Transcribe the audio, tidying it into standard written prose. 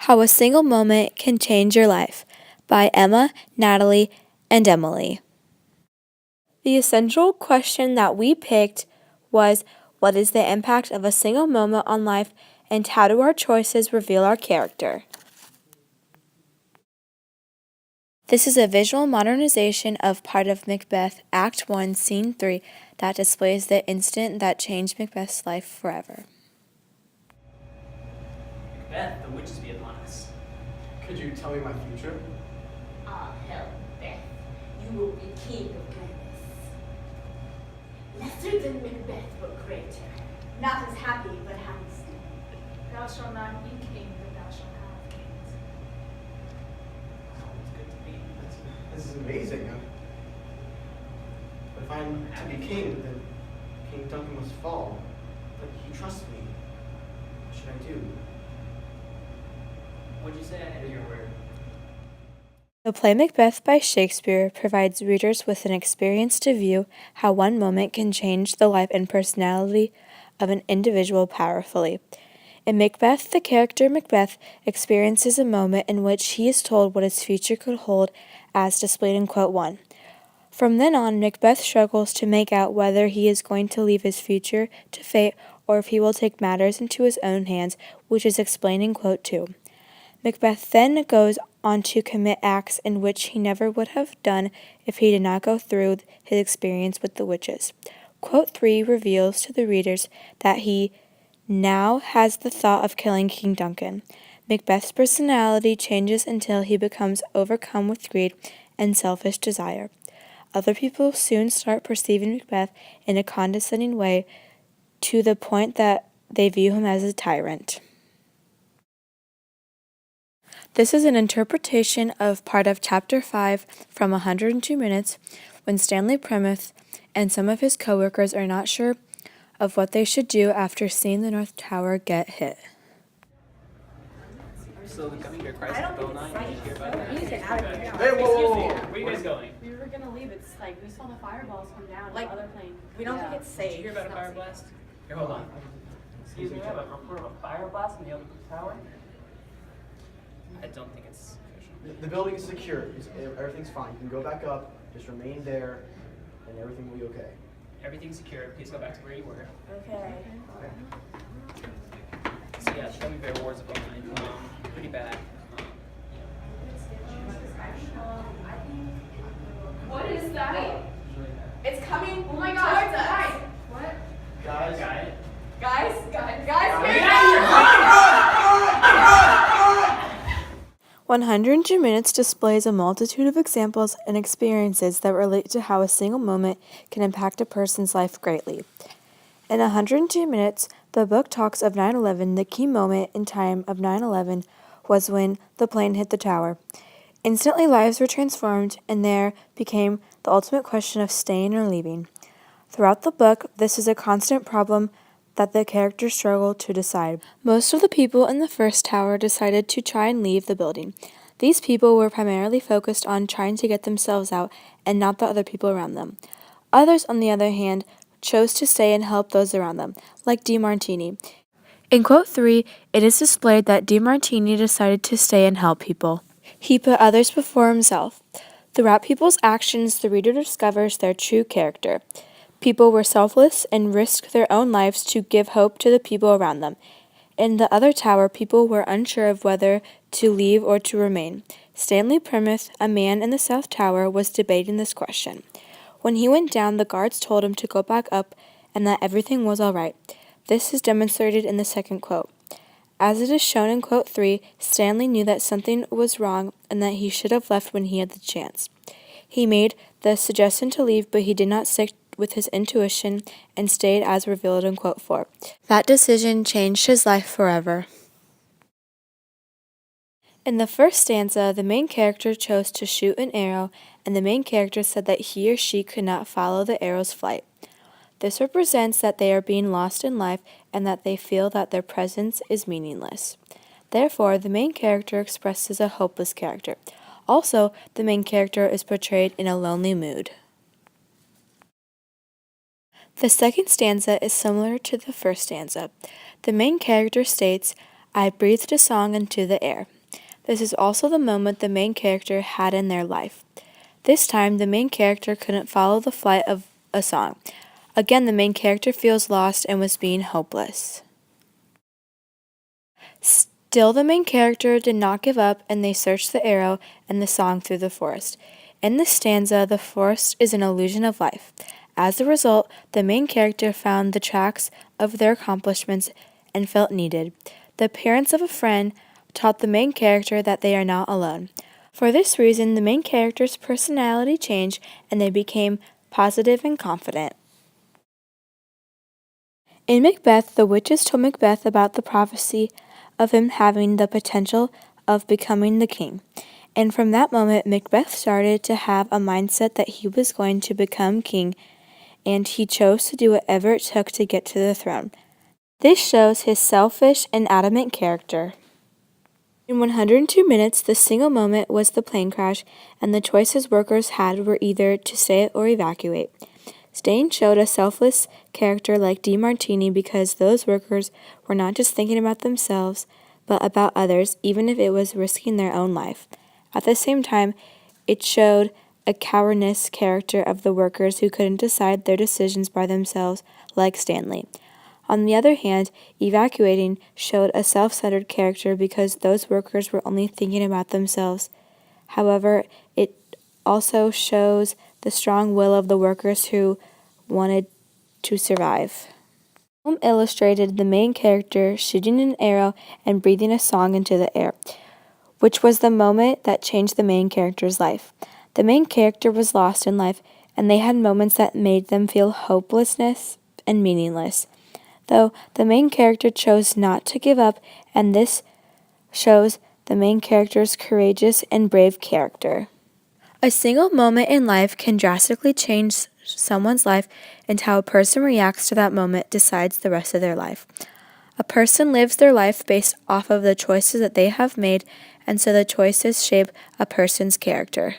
How a Single Moment Can Change Your Life by Emma, Natalie, and Emily. The essential question that we picked was, what is the impact of a single moment on life, and how do our choices reveal our character? This is a visual modernization of part of Macbeth, Act 1, Scene 3, that displays the incident that changed Macbeth's life forever. Macbeth, the witches be upon us. Could you tell me my future? Ah, hell, Beth. You will be king of goodness. Lesser than Macbeth, but greater. Not as happy, but happy still. Thou shalt not be king, but thou shalt have kings. It's good to be. This is amazing. If I'm to be king, then King Duncan must fall. But he trusts me. What should I do? What'd you say? I didn't hear your word. The play Macbeth by Shakespeare provides readers with an experience to view how one moment can change the life and personality of an individual powerfully. In Macbeth, the character Macbeth experiences a moment in which he is told what his future could hold, as displayed in quote 1. From then on, Macbeth struggles to make out whether he is going to leave his future to fate or if he will take matters into his own hands, which is explained in quote 2. Macbeth then goes on to commit acts in which he never would have done if he did not go through his experience with the witches. Quote 3 reveals to the readers that he now has the thought of killing King Duncan. Macbeth's personality changes until he becomes overcome with greed and selfish desire. Other people soon start perceiving Macbeth in a condescending way, to the point that they view him as a tyrant. This is an interpretation of part of Chapter 5 from 102 Minutes, when Stanley Plymouth and some of his co-workers are not sure of what they should do after seeing the North Tower get hit. So the coming to Christ of Bill 9, did you hear about that? We need to get out of here. Hey, whoa, whoa, whoa. Where are you guys going? We were gonna leave. It's like we saw the fireballs come down. Like, the other plane. We don't think it's safe. Did you hear about a fire blast? Here, hold on. Excuse me, we have a report of a fire blast in the other tower? I don't think it's official. The building is secure. Everything's fine. You can go back up. Just remain there, and everything will be okay. Everything's secure. Please go back to where you were. Okay. So yeah, show me Bear Wars of 09. Pretty bad. What is that? It's coming. Oh my gosh, towards us. guys! What? Guys, Got it? Guys, here. 102 Minutes displays a multitude of examples and experiences that relate to how a single moment can impact a person's life greatly. In 102 Minutes, the book talks of 9/11. The key moment in time of 9/11 was when the plane hit the tower. Instantly, lives were transformed, and there became the ultimate question of staying or leaving. Throughout the book, this is a constant problem that the characters struggle to decide. Most of the people in the first tower decided to try and leave the building. These people were primarily focused on trying to get themselves out and not the other people around them. Others, on the other hand, chose to stay and help those around them, like DeMartini. In quote 3, it is displayed that DeMartini decided to stay and help people. He put others before himself. Throughout people's actions, the reader discovers their true character. People were selfless and risked their own lives to give hope to the people around them. In the other tower, people were unsure of whether to leave or to remain. Stanley Plymouth, a man in the South Tower, was debating this question. When he went down, the guards told him to go back up and that everything was all right. This is demonstrated in the second quote. As it is shown in quote 3, Stanley knew that something was wrong and that he should have left when he had the chance. He made the suggestion to leave, but he did not stick with his intuition and stayed as revealed in quote 4. That decision changed his life forever. In the first stanza, the main character chose to shoot an arrow, and the main character said that he or she could not follow the arrow's flight. This represents that they are being lost in life and that they feel that their presence is meaningless. Therefore, the main character expresses a hopeless character. Also, the main character is portrayed in a lonely mood. The second stanza is similar to the first stanza. The main character states, I breathed a song into the air. This is also the moment the main character had in their life. This time, the main character couldn't follow the flight of a song. Again, the main character feels lost and was being hopeless. Still, the main character did not give up, and they searched the arrow and the song through the forest. In this stanza, the forest is an illusion of life. As a result, the main character found the tracks of their accomplishments and felt needed. The appearance of a friend taught the main character that they are not alone. For this reason, the main character's personality changed and they became positive and confident. In Macbeth, the witches told Macbeth about the prophecy of him having the potential of becoming the king. And from that moment, Macbeth started to have a mindset that he was going to become king, and he chose to do whatever it took to get to the throne. This shows his selfish and adamant character. In 102 minutes, the single moment was the plane crash, and the choices workers had were either to stay or evacuate. Staying showed a selfless character like DeMartini because those workers were not just thinking about themselves, but about others, even if it was risking their own life. At the same time, it showed a cowardness character of the workers who couldn't decide their decisions by themselves, like Stanley. On the other hand, evacuating showed a self-centered character because those workers were only thinking about themselves. However, it also shows the strong will of the workers who wanted to survive. The film illustrated the main character shooting an arrow and breathing a song into the air, which was the moment that changed the main character's life. The main character was lost in life, and they had moments that made them feel hopelessness and meaningless. Though the main character chose not to give up, and this shows the main character's courageous and brave character. A single moment in life can drastically change someone's life, and how a person reacts to that moment decides the rest of their life. A person lives their life based off of the choices that they have made, and so the choices shape a person's character.